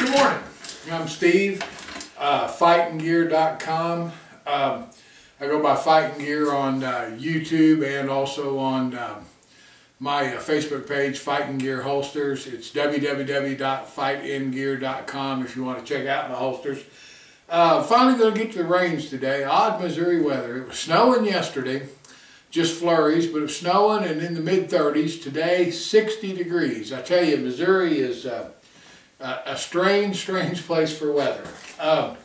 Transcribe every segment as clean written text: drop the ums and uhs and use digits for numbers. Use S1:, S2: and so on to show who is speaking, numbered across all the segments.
S1: Good morning. I'm Steve, fightinggear.com. I go by Fighting Gear on YouTube and also on my Facebook page, Fighting Gear Holsters. It's www.fightinggear.com if you want to check out my holsters. Finally going to get to the range today. Odd Missouri weather. It was snowing yesterday, just flurries, but it was snowing and in the mid-30s. Today, 60 degrees. I tell you, Missouri is a strange place for weather. I'm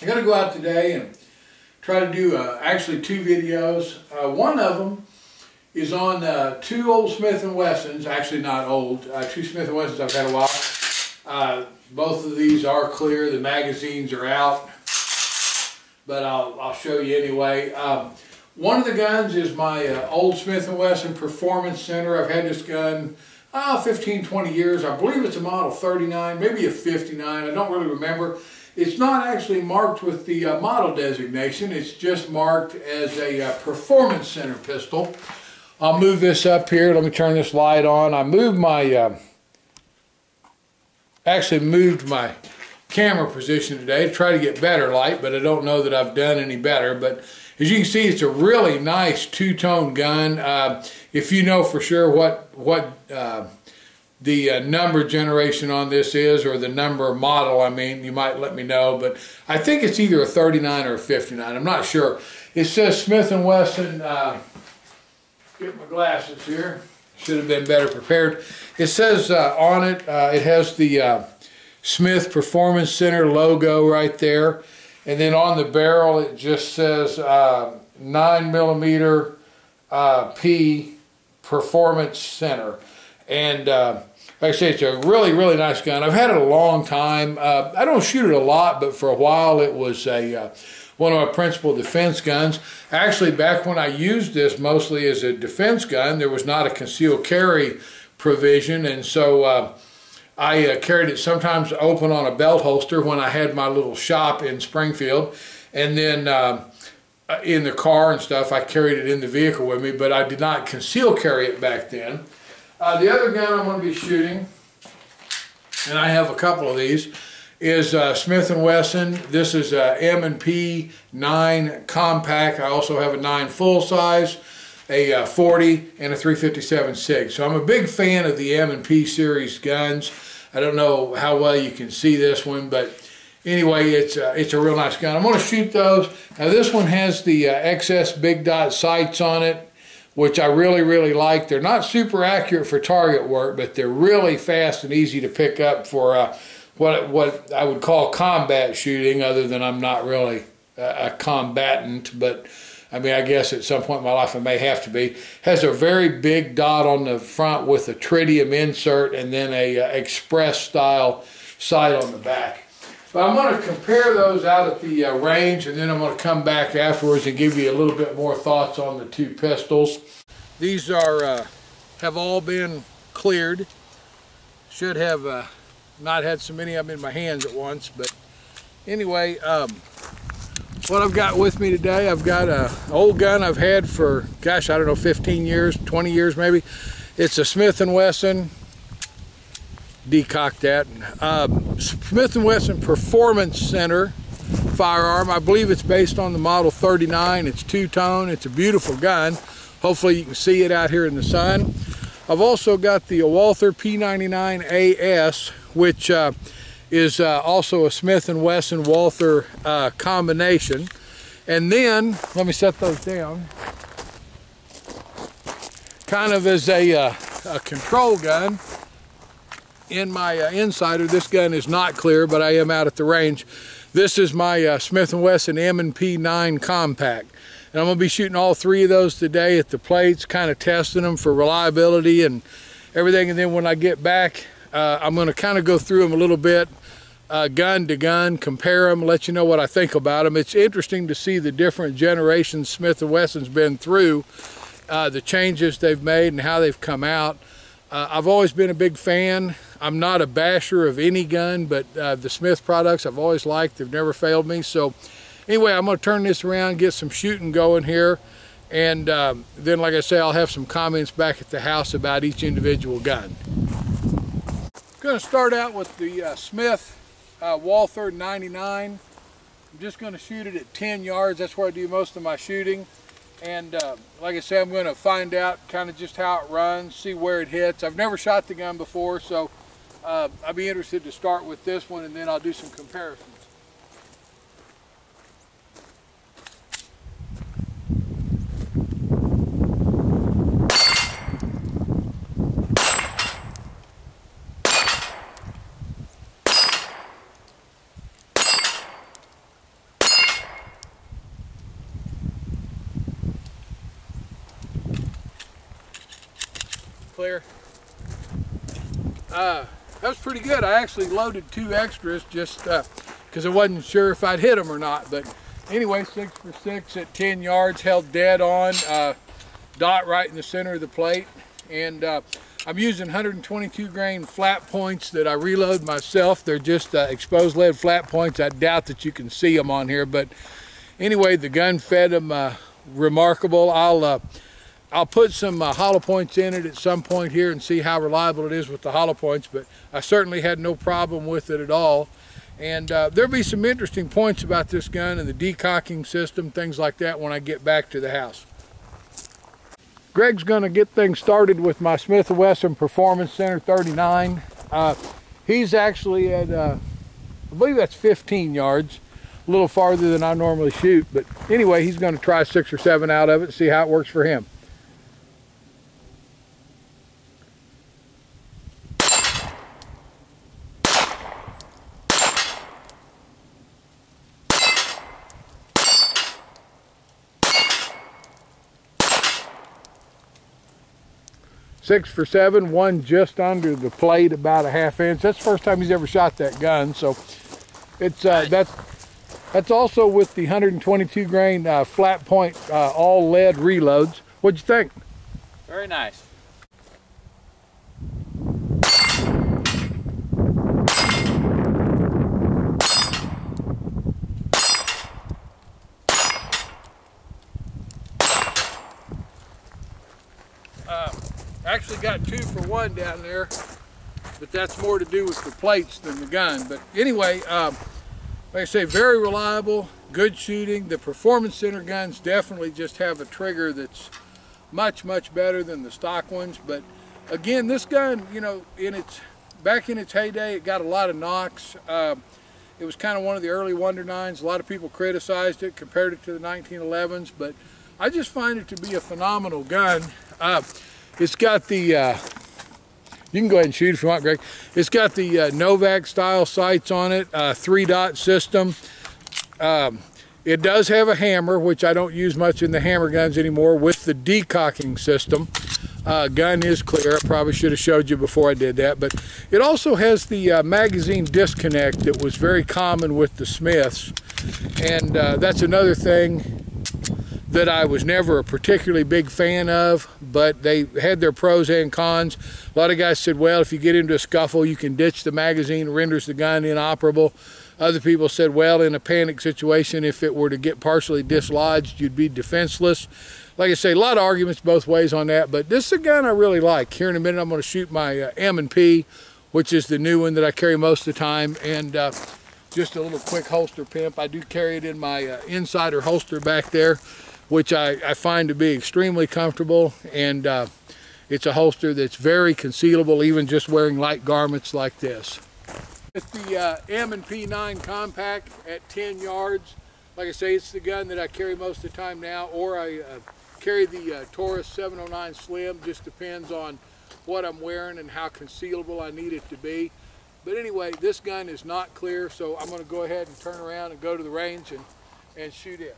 S1: going to go out today and try to do actually two videos. One of them is on two old Smith & Wessons, actually not old, two Smith & Wessons I've had a while. Both of these are clear, the magazines are out, but I'll show you anyway. One of the guns is my old Smith & Wesson Performance Center. I've had this gun 15, 20 years. I believe it's a model 39, maybe a 59. I don't really remember. It's not actually marked with the model designation. It's just marked as a Performance Center pistol. I'll move this up here. Let me turn this light on. I moved my, actually moved my camera position today to try to get better light, but I don't know that I've done any better. But as you can see, it's a really nice two-tone gun. If you know for sure what the number generation on this is, or the number model, I mean, you might let me know. But I think it's either a 39 or a 59. I'm not sure. It says Smith & Wesson. Get my glasses here. Should have been better prepared. It says on it, it has the Smith Performance Center logo right there. And then on the barrel, it just says 9mm P Performance Center. And like I say, it's a really nice gun. I've had it a long time. I don't shoot it a lot, but for a while it was one of my principal defense guns. Actually, back when I used this mostly as a defense gun, there was not a concealed carry provision, and so I carried it sometimes open on a belt holster when I had my little shop in Springfield, and then in the car and stuff, I carried it in the vehicle with me, but I did not conceal carry it back then. The other gun I'm going to be shooting, and I have a couple of these, is Smith & Wesson. This is a M&P 9 compact. I also have a 9 full size, a 40, and a 357 SIG. So I'm a big fan of the M&P series guns. I don't know how well you can see this one, but anyway, it's a real nice gun. I'm going to shoot those. Now this one has the XS big dot sights on it, which I really like. They're not super accurate for target work, but they're really fast and easy to pick up for what I would call combat shooting, other than I'm not really a combatant, but I mean, I guess at some point in my life I may have to be. Has a very big dot on the front with a tritium insert, and then a express style sight on the back. But I'm going to compare those out at the range, and then I'm going to come back afterwards and give you a little bit more thoughts on the two pistols. These are have all been cleared. Should have not had so many of them in my hands at once, but anyway, what I've got with me today, I've got an old gun I've had for, gosh, I don't know, 15 years, 20 years maybe. It's a Smith & Wesson, decock that, Smith & Wesson Performance Center firearm. I believe it's based on the model 39. It's two-tone. It's a beautiful gun. Hopefully you can see it out here in the sun. I've also got the Walther P99 AS, which is also a Smith & Wesson Walther combination. And then, let me set those down, kind of as a control gun in my insider. This gun is not clear, but I am out at the range. This is my Smith & Wesson M&P 9 compact. And I'm going to be shooting all three of those today at the plates, kind of testing them for reliability and everything. And then when I get back, I'm going to kind of go through them a little bit, gun to gun, compare them, let you know what I think about them. It's interesting to see the different generations Smith & Wesson's been through, the changes they've made and how they've come out. I've always been a big fan. I'm not a basher of any gun, but the Smith products I've always liked. They've never failed me. So anyway, I'm going to turn this around, get some shooting going here, and then, like I say, I'll have some comments back at the house about each individual gun. I'm going to start out with the Smith Walther 99. I'm just going to shoot it at 10 yards. That's where I do most of my shooting. And like I said, I'm going to find out kind of just how it runs, see where it hits. I've never shot the gun before, so I'll be interested to start with this one, and then I'll do some comparisons. Clear. That was pretty good. I actually loaded 2 extras just because I wasn't sure if I'd hit them or not. But anyway, 6 for 6 at 10 yards, held dead on, dot right in the center of the plate. And I'm using 122 grain flat points that I reload myself. They're just exposed lead flat points. I doubt that you can see them on here, but anyway, the gun fed them remarkable. I'll put some hollow points in it at some point here and see how reliable it is with the hollow points, but I certainly had no problem with it at all. And there'll be some interesting points about this gun and the decocking system, things like that, when I get back to the house. Greg's going to get things started with my Smith & Wesson Performance Center 39. He's actually at, I believe that's 15 yards, a little farther than I normally shoot. But anyway, he's going to try 6 or 7 out of it and see how it works for him. Six for 7, one just under the plate, about a ½ inch. That's the first time he's ever shot that gun, so it's that's also with the 122 grain flat point all lead reloads. What'd you think?
S2: Very nice.
S1: Actually got 2 for 1 down there, but that's more to do with the plates than the gun. But anyway, like I say, very reliable, good shooting. The Performance Center guns definitely just have a trigger that's much better than the stock ones. But again, this gun, you know, back in its heyday, it got a lot of knocks. It was kind of one of the early Wonder 9s. A lot of people criticized it, compared it to the 1911s, but I just find it to be a phenomenal gun. It's got the, you can go ahead and shoot if you want, Greg. It's got the Novak style sights on it, 3-dot system. It does have a hammer, which I don't use much in the hammer guns anymore, with the decocking system. Gun is clear. I probably should have showed you before I did that, but it also has the magazine disconnect that was very common with the Smiths, and that's another thing that I was never a particularly big fan of, but they had their pros and cons. A lot of guys said, well, if you get into a scuffle, you can ditch the magazine, it renders the gun inoperable. Other people said, well, in a panic situation, if it were to get partially dislodged, you'd be defenseless. Like I say, a lot of arguments both ways on that, but this is a gun I really like. Here in a minute, I'm going to shoot my M&P, which is the new one that I carry most of the time, and just a little quick holster pimp. I do carry it in my insider holster back there, which I find to be extremely comfortable, and it's a holster that's very concealable, even just wearing light garments like this. With the M&P 9 Compact at 10 yards, like I say, it's the gun that I carry most of the time now, or I carry the Taurus 709 Slim, just depends on what I'm wearing and how concealable I need it to be. But anyway, this gun is not clear, so I'm going to go ahead and turn around and go to the range and shoot it.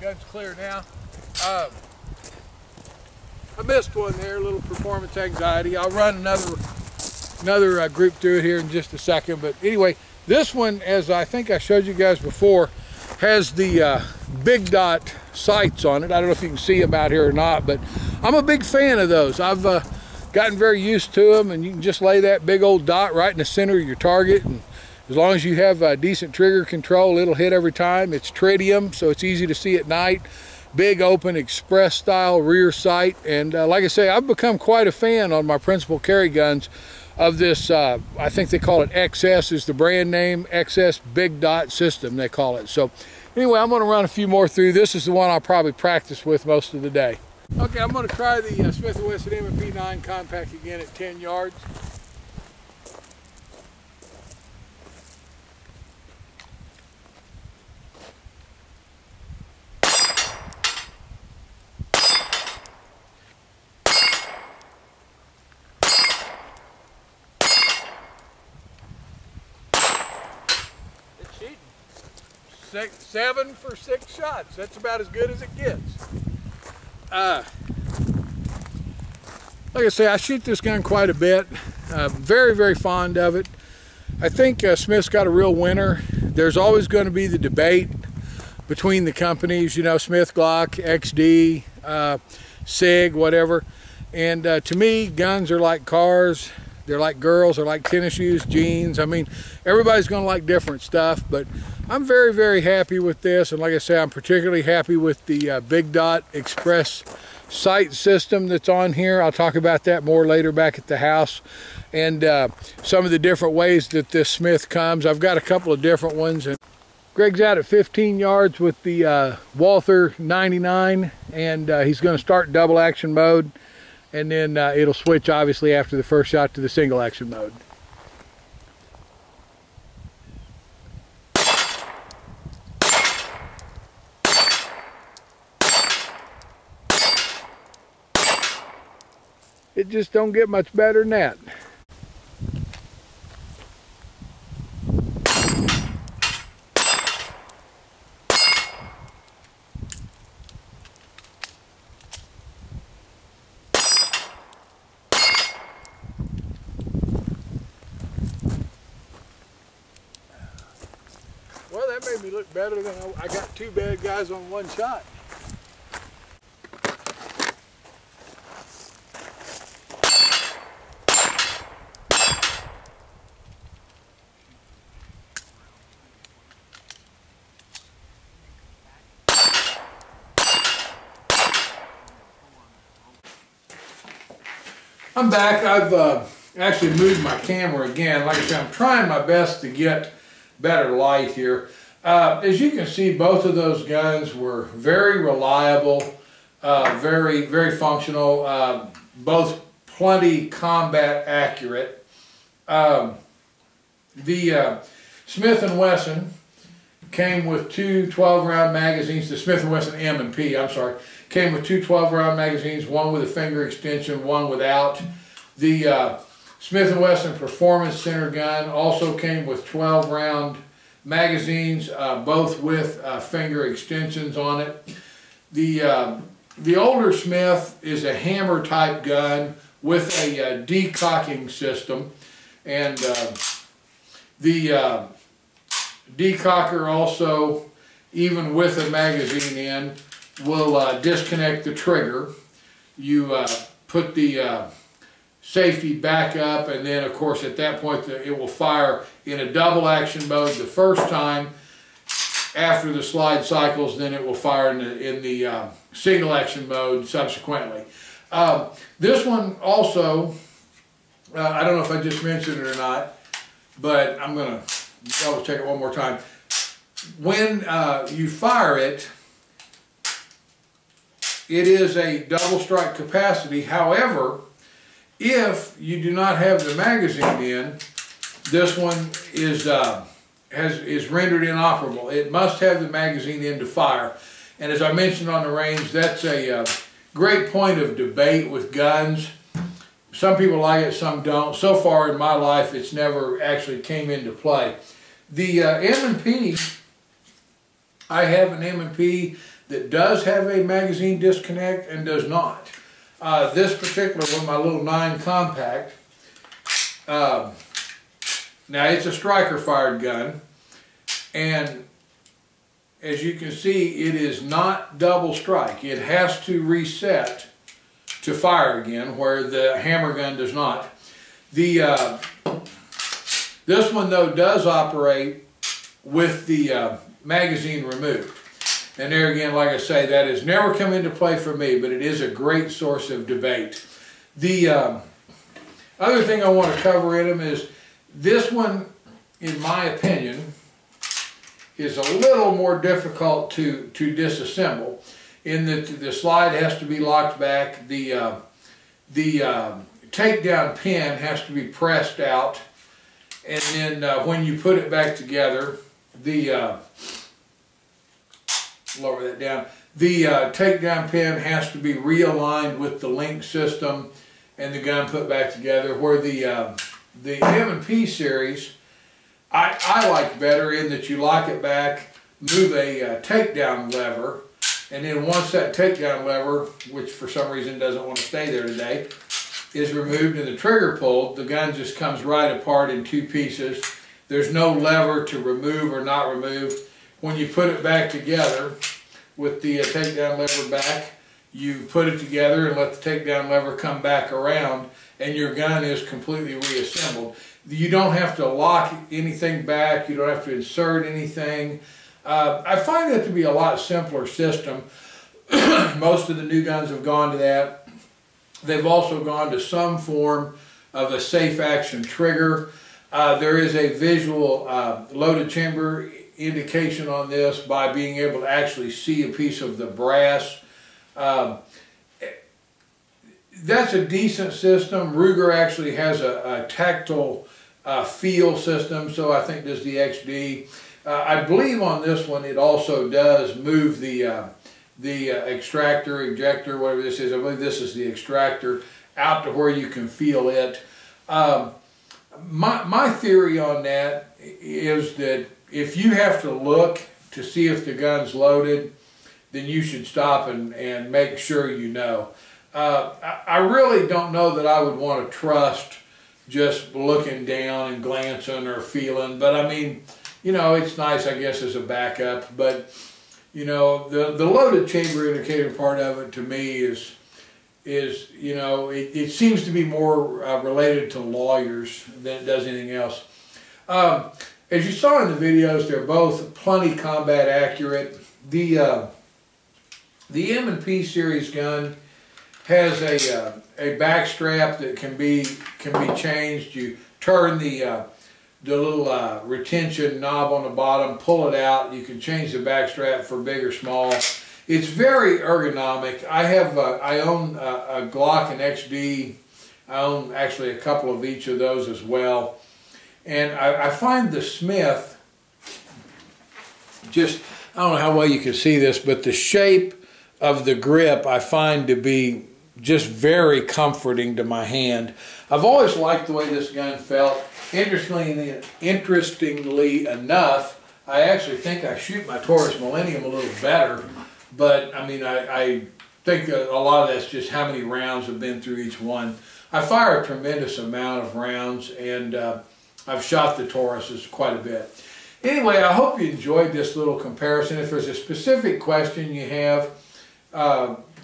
S1: Gun's clear now. I missed one there, a little performance anxiety. I'll run another group through it here in just a second. But anyway, This one, as I think I showed you guys before, has the big dot sights on it. I don't know if you can see them out here or not, but I'm a big fan of those. I've gotten very used to them, and you can just lay that big old dot right in the center of your target, and as long as you have decent trigger control, it'll hit every time. It's tritium, so it's easy to see at night. Big open express style rear sight, and like I say, I've become quite a fan on my principal carry guns of this. I think they call it XS is the brand name, XS big dot system they call it. So anyway, I'm going to run a few more through. This is the one I'll probably practice with most of the day. Okay, I'm going to try the Smith & Wesson M&P 9 compact again at 10 yards. It's 7 for 6 shots. That's about as good as it gets. Like I say, I shoot this gun quite a bit. Very, very fond of it. I think Smith's got a real winner. There's always going to be the debate between the companies, you know, Smith, Glock, XD, SIG, whatever. And to me, guns are like cars. They're like girls. They're like tennis shoes, jeans. I mean, everybody's going to like different stuff, but I'm very, very happy with this. And like I say, I'm particularly happy with the Big Dot Express sight system that's on here. I'll talk about that more later back at the house, and some of the different ways that this Smith comes. I've got a couple of different ones. And Greg's out at 15 yards with the Walther 99, and he's going to start double action mode, and then it'll switch obviously after the first shot to the single action mode. It just don't get much better than that. Well, that made me look better than I got 2 bad guys on 1 shot. I'm back. I've actually moved my camera again. Like I said, I'm trying my best to get better light here. As you can see, both of those guns were very reliable, very, very functional, both plenty combat accurate. The Smith & Wesson came with 2 12-round magazines. The Smith & Wesson M&P, I'm sorry, came with 2 12-round magazines, one with a finger extension, one without. The Smith & Wesson Performance Center gun also came with 12-round magazines, both with finger extensions on it. The older Smith is a hammer type gun with a decocking system, and the decocker also, even with a magazine in, will disconnect the trigger. You put the safety back up, and then of course at that point it will fire in a double action mode the first time. After the slide cycles, then it will fire in the single action mode subsequently. This one also, I don't know if I just mentioned it or not, but I'm going to double check it one more time. When you fire it, it is a double strike capacity. However, if you do not have the magazine in, this one is rendered inoperable. It must have the magazine in to fire. And as I mentioned on the range, that's a great point of debate with guns. Some people like it, some don't. So far in my life, it's never actually came into play. The M&P, I have an M&P that does have a magazine disconnect and does not. This particular one, my little 9 compact, Now it's a striker fired gun, and as you can see, it is not double strike. It has to reset to fire again, where the hammer gun does not. This one though does operate with the magazine removed. And there again, like I say, that has never come into play for me, but it is a great source of debate. The other thing I want to cover in them is this one, in my opinion, is a little more difficult to disassemble, in that the slide has to be locked back, the takedown pin has to be pressed out, and then when you put it back together, lower that down, the takedown pin has to be realigned with the link system and the gun put back together, where the M&P series I like better, in that you lock it back, move a takedown lever, and then once that takedown lever, which for some reason doesn't want to stay there today, is removed and the trigger pulled, the gun just comes right apart in two pieces. There's no lever to remove or not remove. When you put it back together with the takedown lever back, you put it together and let the takedown lever come back around, and your gun is completely reassembled. You don't have to lock anything back. You don't have to insert anything. I find that to be a lot simpler system. Most of the new guns have gone to that. They've also gone to some form of a safe action trigger. There is a visual loaded chamber indication on this by being able to actually see a piece of the brass. That's a decent system. Ruger actually has a tactile feel system, so I think does the XD. I believe on this one it also does move the extractor, ejector, whatever this is. I believe this is the extractor, out to where you can feel it. My theory on that is that if you have to look to see if the gun's loaded, then you should stop and make sure you know. I really don't know that I would want to trust just looking down and glancing or feeling, but I mean, you know, it's nice, I guess, as a backup. But you know, the loaded chamber indicator part of it to me is you know, it seems to be more related to lawyers than it does anything else. As you saw in the videos, they're both plenty combat accurate. The M&P series gun has a back strap that can be changed. You turn the little retention knob on the bottom, pull it out. You can change the back strap for big or small. It's very ergonomic. I own a Glock and XD. I own actually a couple of each of those as well. And I find the Smith, just, I don't know how well you can see this, but the shape of the grip I find to be just very comforting to my hand. I've always liked the way this gun felt. Interestingly enough, I actually think I shoot my Taurus Millennium a little better, but I mean, I think a lot of that's just how many rounds have been through each one. I fire a tremendous amount of rounds, and I've shot the Tauruses quite a bit. Anyway, I hope you enjoyed this little comparison. If there's a specific question you have,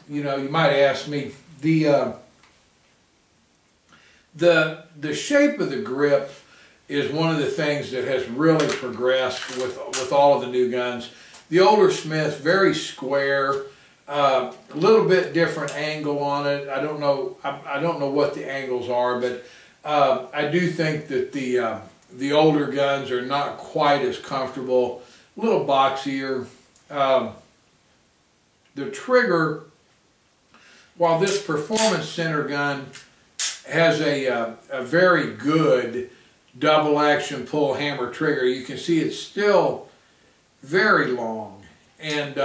S1: you know, you might ask me. The shape of the grip is one of the things that has really progressed with all of the new guns. The older Smith, very square, a little bit different angle on it. I don't know what the angles are, but I do think that the older guns are not quite as comfortable, a little boxier. The trigger, while this Performance Center gun has a very good double action pull hammer trigger, you can see it's still very long. And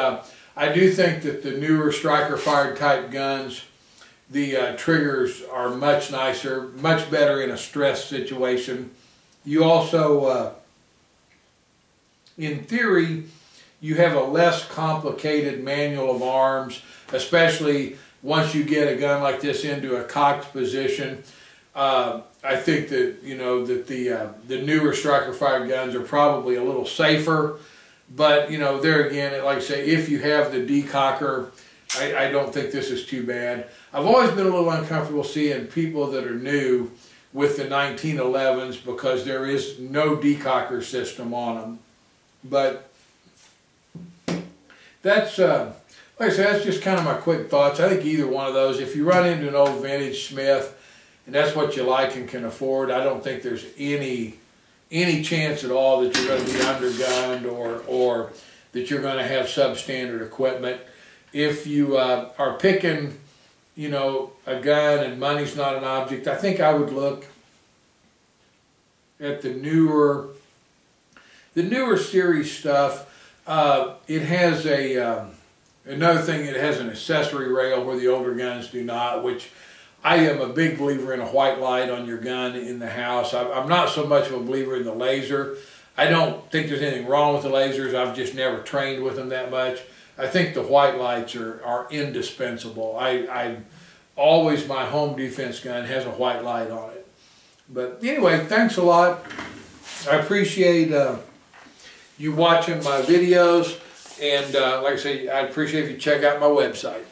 S1: I do think that the newer striker fired type guns, the triggers are much nicer, much better in a stress situation. You also, in theory, you have a less complicated manual of arms, especially once you get a gun like this into a cocked position. I think that, you know, that the newer striker fire guns are probably a little safer. But, you know, there again, like I say, if you have the decocker, I don't think this is too bad. I've always been a little uncomfortable seeing people that are new with the 1911s because there is no decocker system on them. But that's, like I said, that's just kind of my quick thoughts. I think either one of those, if you run into an old vintage Smith and that's what you like and can afford, I don't think there's any chance at all that you're going to be undergunned or that you're going to have substandard equipment. If you are picking, you know, a gun and money's not an object, I think I would look at the newer series stuff. It has another thing, it has an accessory rail where the older guns do not, which I am a big believer in a white light on your gun in the house. I'm not so much of a believer in the laser. I don't think there's anything wrong with the lasers. I've just never trained with them that much. I think the white lights are indispensable. I always, my home defense gun has a white light on it. But anyway, thanks a lot. I appreciate you watching my videos. And like I say, I'd appreciate if you check out my website.